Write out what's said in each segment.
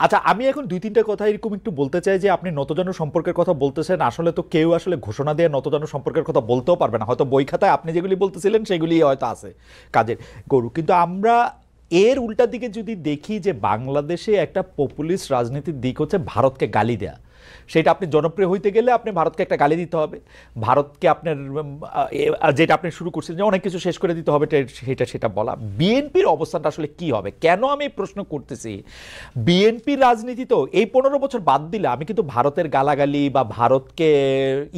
আচ্ছা, আমি এখন দুই তিনটা কথা এরকম একটু বলতে চাই যে আপনি নতজানু সম্পর্কের কথা বলতেছেন, আসলে তো কেউ আসলে ঘোষণা দিয়ে নতজানু সম্পর্কের কথা বলতেও পারবে না, হয়তো বই খাতায় আপনি যেগুলি বলতেছিলেন সেগুলি হয়তো আছে কাজের গরু, কিন্তু আমরা এর উল্টা দিকে যদি দেখি যে বাংলাদেশে একটা পপুলিস্ট রাজনীতির দিক হচ্ছে ভারতকে গালি দেয়া। সেটা আপনি জনপ্রিয় হইতে গেলে আপনি ভারতকে একটা গালি দিতে হবে, ভারতকে আপনার যেটা আপনি শুরু করছেন যে অনেক কিছু শেষ করে দিতে হবে, সেটা বলা। বিএনপির অবস্থানটা আসলে কি হবে? কেন আমি এই প্রশ্ন করতেছি, বিএনপির রাজনীতি তো এই 15 বছর বাদ দিলে আমি কিন্তু ভারতের গালাগালি বা ভারতকে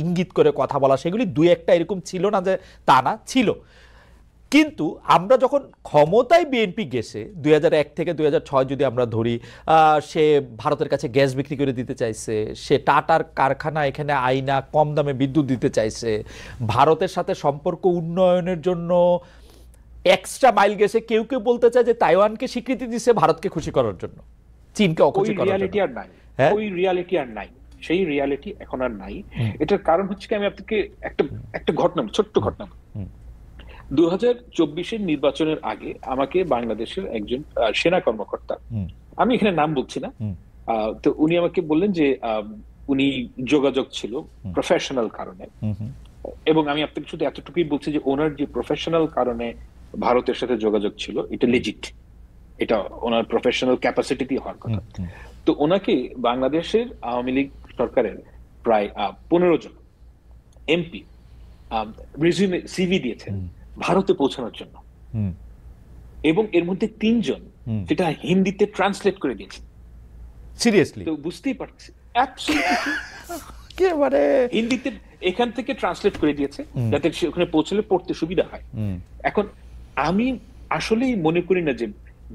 ইঙ্গিত করে কথা বলা সেগুলি দুই একটা এরকম ছিল না যে তা না, ছিল। কিন্তু আমরা যখন ক্ষমতায় বিএনপি গেছে 2001 থেকে 2006 যদি আমরা ধরি, সে ভারতের কাছে গ্যাস বিক্রি করে দিতে চাইছে, সে টাটার কারখানা এখানে আইনা কম দামে বিদ্যুৎ দিতে চাইছে, ভারতের সাথে সম্পর্ক উন্নয়নের জন্য এক্সট্রা মাইল গেছে। কেউ কেউ বলতে চায় যে তাইওয়ানকে স্বীকৃতি দিচ্ছে ভারতকে খুশি করার জন্য, চীনকে অখুশি করার জন্য। রিয়ালিটি আর নাই, ওই রিয়ালিটি আর নাই, সেই রিয়ালিটি এখন আর নাই। এটার কারণ হচ্ছে কি, আমি আপনাকে একটা ঘটনা, ছোট্ট ঘটনা। 2024-এর নির্বাচনের আগে আমাকে বাংলাদেশের একজন সেনা কর্মকর্তা, আমি এখানে নাম বলছি না, তো উনি আমাকে বললেন যে উনি যোগাযোগ ছিল প্রফেশনাল কারণে, এবং আমি আপনাকে শুধু এতটুকুই বলছি যে ওনার যে প্রফেশনাল কারণে ভারতের সাথে যোগাযোগ ছিল এটা লেজিট, এটা ওনার প্রফেশনাল ক্যাপাসিটি দিয়ে হওয়ার কথা। তো ওনাকে বাংলাদেশের আওয়ামী লীগ সরকারের প্রায় 15 জন এমপি রিজিউমে সিভি দিয়েছেন ভারতে পৌঁছানোর জন্য, এবং এর মধ্যে 3 জন সেটা হিন্দিতে ট্রান্সলেট করে দিয়েছেন। সিরিয়াসলি? তো বুঝতেই পারছি, অ্যাবসলিউটলি একেবারে হিন্দিতে এখান থেকে ট্রান্সলেট করে দিয়েছে যাতে ওখানে পৌঁছলে পড়তে সুবিধা হয়। এখন আমি আসলেই মনে করি না যে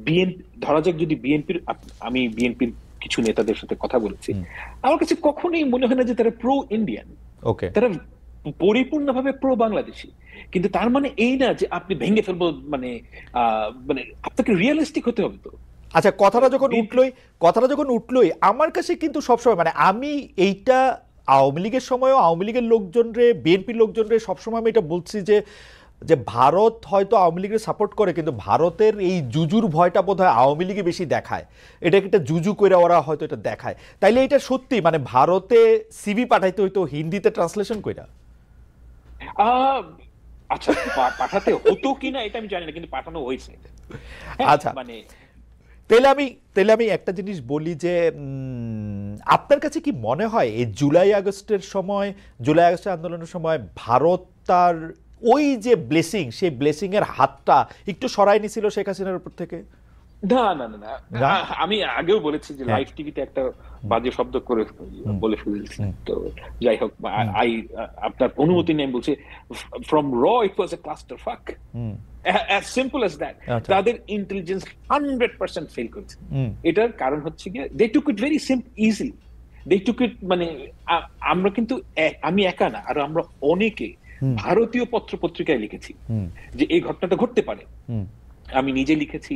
বিএনপি, ধরা যাক যদি বিএনপির, আমি বিএনপির কিছু নেতাদের সাথে কথা বলেছি, আমার কাছে কখনোই মনে হয় না যে তারা প্রো ইন্ডিয়ান, তারা পরিপূর্ণভাবে প্রো বাংলাদেশি। কিন্তু তার মানে এই না যে আপনি ভেঙে ফেলবো, মানে আপনাকে রিয়েলিস্টিক হতে হবে। তো আচ্ছা, কথাটা যখন উঠলোই আমার কাছে কিন্তু সবসময়, মানে আমি এইটা আওয়ামী লীগের সময়ও আওয়ামী লীগের লোকজনরে, বিএনপির লোকজনরে সবসময় আমি এটা বলছি যে ভারত হয়তো আওয়ামী লীগের সাপোর্ট করে, কিন্তু ভারতের এই জুজুর ভয়টা বোধহয় আওয়ামী লীগে বেশি দেখায়, এটাকে একটা জুজু করে ওরা হয়তো এটা দেখায়। তাইলে এটা সত্যি, মানে ভারতে সিভি পাঠাইতে হইতো হিন্দিতে ট্রান্সলেশন কইরা? আচ্ছা, পাঠাতে হতো কিনা এটা আমি জানি না, কিন্তু পাঠানো হয়েছে। আচ্ছা, মানে তাহলে আমি একটা জিনিস বলি যে আপনার কাছে কি মনে হয় এই জুলাই আগস্টের আন্দোলনের সময় ভারত তার ওই যে ব্লেসিং, সেই ব্লেসিং এর হাতটা একটু সরাই নিছিল শেখ হাসিনার উপর থেকে? না না না, আমি আগেও বলেছি যে লাইভ টিভিতে একটা বাজে শব্দ করে বলে ফেলেছি, তো যাই হোক, আপনার অনুমতি নেই বলছি, ফ্রম র ইট ওয়াজ এ ক্লাস্টার ফাক, as simple as that. তাদের ইন্টেলিজেন্স 100% ফেল করেছে। এটার কারণ হচ্ছে গিয়ে they took it very easily, they took it, মানে আমরা কিন্তু, আমি একা না, আর আমরা অনেকে ভারতীয় পত্র পত্রিকায় লিখেছি যে এই ঘটনাটা ঘটতে পারে। আমি নিজে লিখেছি,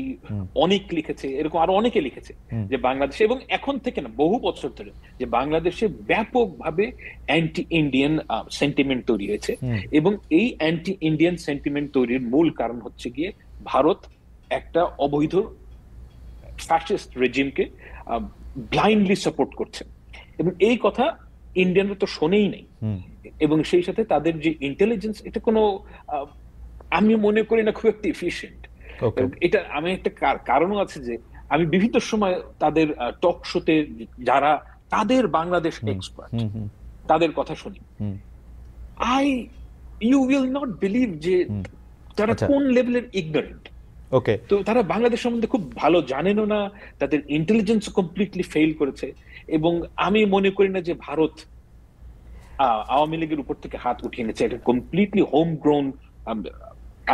অনেক লিখেছে, এরকম আরো অনেকে লিখেছে যে বাংলাদেশে, এবং এখন থেকে না, বহু বছর ধরে, যে বাংলাদেশে ব্যাপকভাবে অ্যান্টি ইন্ডিয়ান সেন্টিমেন্ট তৈরি হয়েছে, এবং এই অ্যান্টি ইন্ডিয়ান সেন্টিমেন্ট তৈরির মূল কারণ হচ্ছে গিয়ে ভারত একটা অবৈধ ফ্যাসিস্ট রেজিমকে ব্লাইন্ডলি সাপোর্ট করছে, এবং এই কথা ইন্ডিয়ানরা তো শোনেই নেই। এবং সেই সাথে তাদের যে ইন্টেলিজেন্স, এটা কোনো, আমি মনে করি না খুব একটা এফিশিয়েন্ট। এটা আমি একটা কারণও আছে যে আমি বিভিন্ন সময় তাদের টক শোতে যারা তাদের বাংলাদেশ এক্সপার্ট তাদের কথা শুনি, ইউ উইল নট বিলিভ যে তারা কোন লেভেলের ইগনোরেন্ট। তো তারা বাংলাদেশ সম্বন্ধে খুব ভালো জানেনও না, তাদের ইন্টেলিজেন্স কমপ্লিটলি ফেল করেছে, এবং আমি মনে করি না যে ভারত আওয়ামী লীগের উপর থেকে হাত উঠিয়ে নিয়েছে, এটা কমপ্লিটলি হোম গ্রোন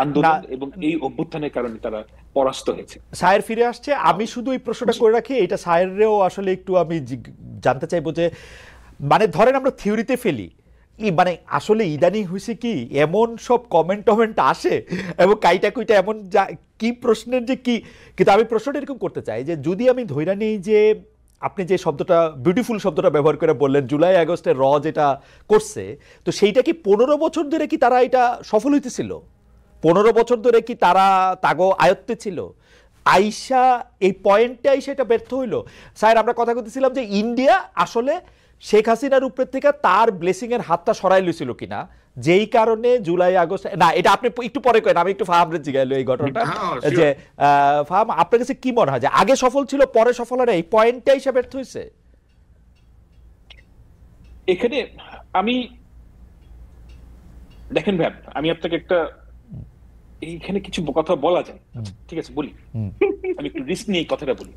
আন্দোলন, এবং এই অভ্যুত্থানের কারণে তারা পরাস্ত হয়েছে। সায়ের ফিরে আসছে, আমি শুধু এই প্রশ্নটা করে রাখি, এটা সায়েরও আসলে একটু আমি জানতে চাইবো যে, মানে ধরেন আমরা থিওরিতে ফেলি, মানে আসলে ইদানিং হয়েছে কি এমন সব কমেন্ট আসে এবং কাইটা কুইটা এমন কি প্রশ্নের যে কি, কিন্তু আমি প্রশ্নটা এরকম করতে চাই যে যদি আমি ধইরা নেই যে আপনি যে শব্দটা, বিউটিফুল শব্দটা ব্যবহার করে বললেন, জুলাই আগস্টে র যেটা করছে, তো সেইটা কি 15 বছর ধরে কি তারা এটা সফল হইতেছিল? 15 বছর ধরে কি তারা তাগো আয়ত্তে ছিল? আইসা এই পয়েন্টে আইসা এটা ব্যর্থ হইলো। স্যার আমরা কথা বলতেছিলাম যে ইন্ডিয়া আসলে শেখ হাসিনার উপর থেকে তার ব্লেসিং এর হাতটা সরাই লইছিল কিনা, যেই কারণে জুলাই আগস্ট, না এটা আপনি একটু পরে করেন, আমি একটু ফাহামরে জিগাইলো এই ঘটনাটা যে ফাহাম আপনার কাছে কি মনে হয় যে আগে সফল ছিল পরে সফল হয় এই পয়েন্টে আইসা ব্যর্থ হয়েছে? এখানে আমি দেখেন ভাই, আমি আপনাকে একটা, এইখানে কিছু কথা বলা যায়, ঠিক আছে বলি, আমি একটু রিস্ক নিয়ে কথাটা বলি।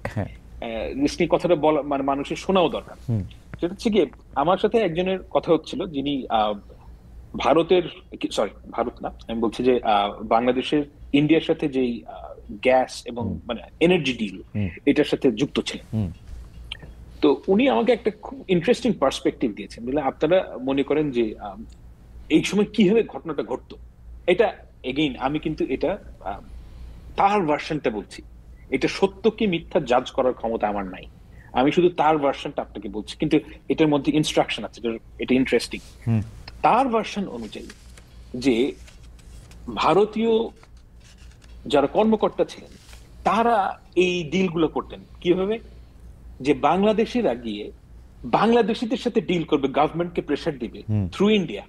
রিস্ক নিয়ে কথাটা বলা মানে মানুষের শোনাও দরকার। সেটা হচ্ছে গিয়ে আমার সাথে একজনের কথা হচ্ছিল যিনি ভারতের, সরি ভারত না, আমি বলছি যে বাংলাদেশের ইন্ডিয়ার সাথে যেই গ্যাস এবং মানে এনার্জি ডিল এটার সাথে যুক্ত ছিলেন। তো উনি আমাকে একটা খুব ইন্টারেস্টিং পার্সপেক্টিভ দিয়েছেন। বলে আপনারা মনে করেন যে এই সময় কিভাবে ঘটনাটা ঘটতো, এটা এগেইন আমি কিন্তু এটা তার ভার্সনটা বলছি, এটা সত্য কি মিথ্যা জাজ করার ক্ষমতা আমার নাই, আমি শুধু তার ভার্সনটা আপনাকে বলছি, কিন্তু এটার মধ্যে ইনস্ট্রাকশন আছে, এটা ইন্টারেস্টিং। তার ভার্সন অনুযায়ী যে ভারতীয় যারা কর্মকর্তা ছিলেন তারা এই ডিলগুলো করতেন কিভাবে, যে বাংলাদেশিরা গিয়ে বাংলাদেশিদের সাথে ডিল করবে, গভর্নমেন্টকে প্রেসার দিবে থ্রু ইন্ডিয়া।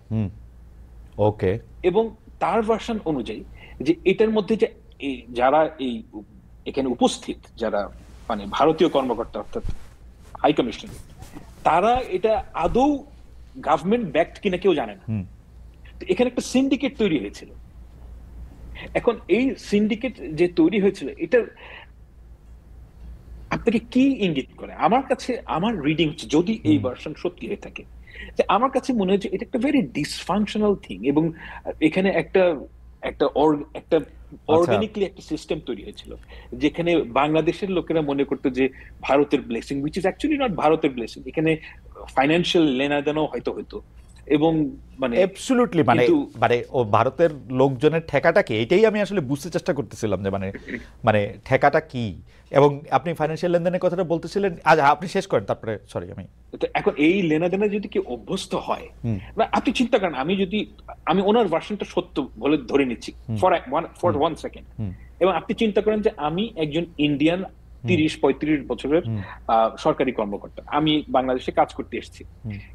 ওকে। এবং তার ভার্সন অনুযায়ী যে এটার মধ্যে যে যারা এই এখানে উপস্থিত যারা মানে ভারতীয় কর্মকর্তা অর্থাৎ হাই কমিশন, তারা এটা আদৌ গভর্নমেন্ট ব্যাকড কিনা কেউ জানে না। এখানে একটা সিন্ডিকেট তৈরি হয়েছিল। এখন এই সিন্ডিকেট যে তৈরি হয়েছিল এটা আপনাকে কি ইঙ্গিত করে? আমার কাছে আমার রিডিং হচ্ছে, যদি এই ভার্সন সত্যি হয়ে থাকে, আমার কাছে মনে হচ্ছে এটা একটা ভেরি ডিসফাংশনাল থিং, এবং এখানে একটা একটা একটা অর্গানিকলি একটা সিস্টেম তৈরি হয়েছিল যেখানে বাংলাদেশের লোকেরা মনে করতো যে ভারতের blessing, which is actually not ভারতের ব্লেসিং, এখানে ফাইন্যান্সিয়াল লেনাদেনও হয়তো হতো। এবং মানে অ্যাবসলিউটলি মানে মানে ও ভারতের লোকজনের ঠেকাটা কি, এটাই আমি আসলে বুঝতে চেষ্টা করতেছিলাম যে মানে মানে ঠেকাটা কি। এবং আপনি ফাইন্যান্সিয়াল লেনদেনের কথাটা বলতেছিলেন, আচ্ছা আপনি শেষ করেন তারপরে, সরি। আমি এখন এই লেনাদেনা যদি কি অভ্যস্ত হয়, আপনি চিন্তা করেন, আমি ওনার ভার্সনটা সত্য বলে ধরে নিচ্ছি ফর ওয়ান সেকেন্ড, এবং আপনি চিন্তা করেন যে আমি একজন ইন্ডিয়ান 30-35 বছরের সরকারি কর্মকর্তা, আমি বাংলাদেশে কাজ করতে এসেছি।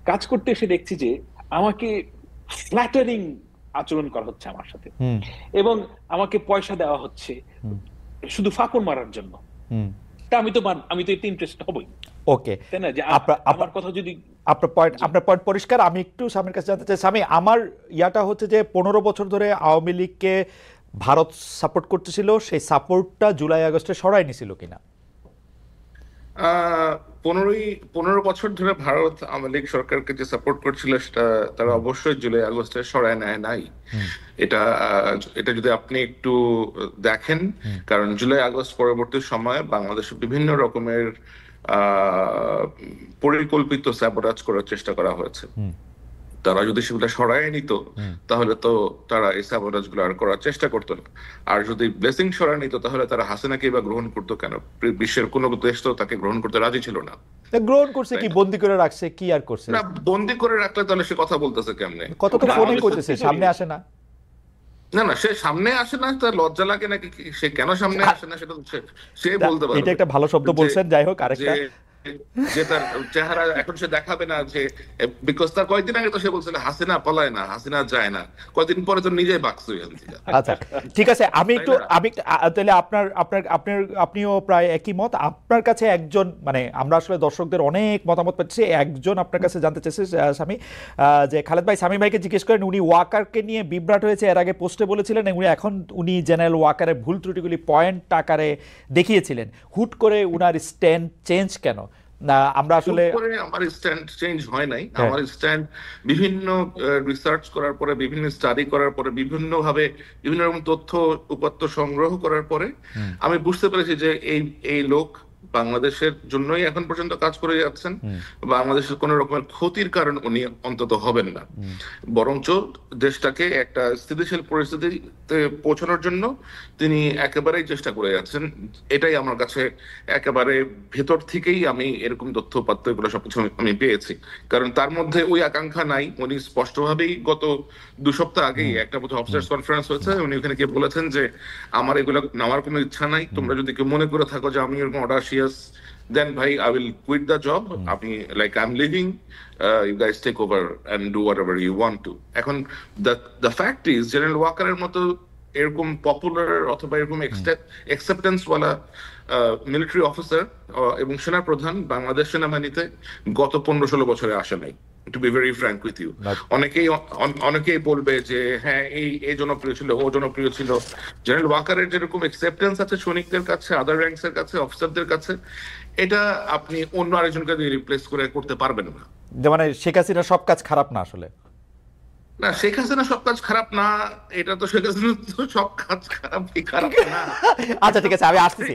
কাজ করতে এসে দেখছি যে আমাকে ফ্ল্যাটারিং আচরণ করা হচ্ছে আমার সাথে, এবং আমাকে পয়সা দেওয়া হচ্ছে শুধু ফাঁকর মারার জন্য। তা আমি তো এতে ইন্টারেস্ট হবই। ওকে, তাই না? যে আমার কথা যদি আপনার পয়েন্ট পরিষ্কার। আমি একটু স্বামীর কাছে জানতে চাই, স্বামী আমার ইয়াটা হচ্ছে যে 15 বছর ধরে আওয়ামী লীগকে ভারত সাপোর্ট করতেছিল, সেই সাপোর্টটা জুলাই আগস্টে সরাই নিছিল কিনা? 15 বছর ধরে ভারত আওয়ামী লীগ সরকারকে যে সাপোর্ট করছিল সেটা তারা অবশ্যই জুলাই আগস্টে সরায় নেয় নাই। এটা যদি আপনি একটু দেখেন, কারণ জুলাই আগস্ট পরবর্তী সময়ে বাংলাদেশে বিভিন্ন রকমের পরিকল্পিত স্যাবোটাজ করার চেষ্টা করা হয়েছে। তারা যদি সেগুলো সরায় নিত তাহলে তো তারা এই স্যাবোটাজ গুলো আর করার চেষ্টা করতো না। আর যদি ব্লেসিং সরায় নিত তাহলে তারা হাসিনাকে বা গ্রহণ করতো কেন? বিশ্বের কোনো দেশ তো তাকে গ্রহণ করতে রাজি ছিল না। গ্রহণ করছে কি, বন্দি করে রাখছে, কি আর করছে? না, বন্দি করে রাখলে তাহলে সে কথা বলতেছে কেমনে? কত তো ফোনে করতেছে, সামনে আসে না। না সে সামনে আসে না, তার লজ্জা লাগে নাকি? সে কেন সামনে আসে না সেটা সে বলতে পারবে। এটা একটা ভালো শব্দ বলছেন। যাই হোক, আরেকটা যে তার চেহারা এখন সে দেখাবে না, যে বিকজ তার কয়েকদিন আগে তো সে বলছিল হাসিনা পলায় না, হাসিনা যায় না, কয়েকদিন পরে তো নিজেই বাকস হয়ে গেল। আচ্ছা ঠিক আছে, আমি তাহলে আপনিও প্রায় একই মত। আপনার কাছে একজন, মানে আমরা আসলে দর্শকদের অনেক মতামত পাচ্ছি, একজন আপনার কাছে জানতে চেয়েছে স্বামী, যে খালেদ ভাই স্বামী ভাইকে জিজ্ঞেস করেন, উনি ওয়াকারকে নিয়ে বিভ্রাট হয়েছে, এর আগে পোস্টে বলেছিলেন, এখন উনি জেনারেল ওয়াকারের ভুল ত্রুটিগুলি পয়েন্ট আকারে দেখিয়েছিলেন, হুট করে উনার স্ট্যান্ড চেঞ্জ কেন? না আমরা আসলে আমার স্ট্যান্ড চেঞ্জ হয় নাই। আমার স্ট্যান্ড বিভিন্ন রিসার্চ করার পরে, বিভিন্ন স্টাডি করার পরে, বিভিন্ন রকম তথ্য উপাত্ত সংগ্রহ করার পরে আমি বুঝতে পেরেছি যে এই লোক বাংলাদেশের জন্যই এখন পর্যন্ত কাজ করে যাচ্ছেন। বাংলাদেশের কোনো রকমের ক্ষতির কারণ উনি অন্তত হবেন না, বরঞ্চ দেশটাকে একটা স্থিতিশীল পরিস্থিতিতে পৌঁছানোর জন্য তিনি একেবারেই চেষ্টা করে যাচ্ছেন। এটাই আমার কাছে একেবারে ভেতর থেকেই আমি এরকম তথ্যপাত্র এগুলো সবকিছু আমি পেয়েছি, কারণ তার মধ্যে ওই আকাঙ্ক্ষা নাই। উনি স্পষ্টভাবেই গত 2 সপ্তাহ আগেই একটা বোধহয় অফিসার্স কনফারেন্স হয়েছে, উনি ওখানে গিয়ে বলেছেন যে আমার এগুলো নেওয়ার কোনো ইচ্ছা নাই, তোমরা যদি কেউ মনে করে থাকো যে আমি এরকম অডাসিয়াস, দেন ভাই I will quit the job, আমি like I am living, you guys take over and do whatever you want to. এখন দ্য ফ্যাক্ট ইজ জেনারেল ওয়াকারের মতো এরকম পপুলার অথবা এরকম অ্যাকসেপ্টেন্স ওয়ালা মিলিটারি অফিসার এবং সেনা প্রধান বাংলাদেশ সেনাবাহিনীতে গত 15-16 বছরে আসে নাই, to be very frank with you. অনেকেই বলবে যে হ্যাঁ এই জনপ্রিয় ছিল, ও জনপ্রিয় ছিল। জেনারেল ওয়াকারের যেরকম অ্যাকসেপ্টেন্স আছে সৈনিকদের কাছে, আদার র্যাঙ্কস এর কাছে, অফিসারদের কাছে, এটা আপনি অন্য আরেকজনকে দিয়ে রিপ্লেস করতে পারবেন না। যে মানে শেখ হাসিনা সব কাজ খারাপ না আসলে? না, শেখ হাসিনা সব কাজ খারাপ না, এটা তো শেখ হাসিনা তো সব কাজ খারাপ না। আচ্ছা ঠিক আছে, আমি আসতেছি।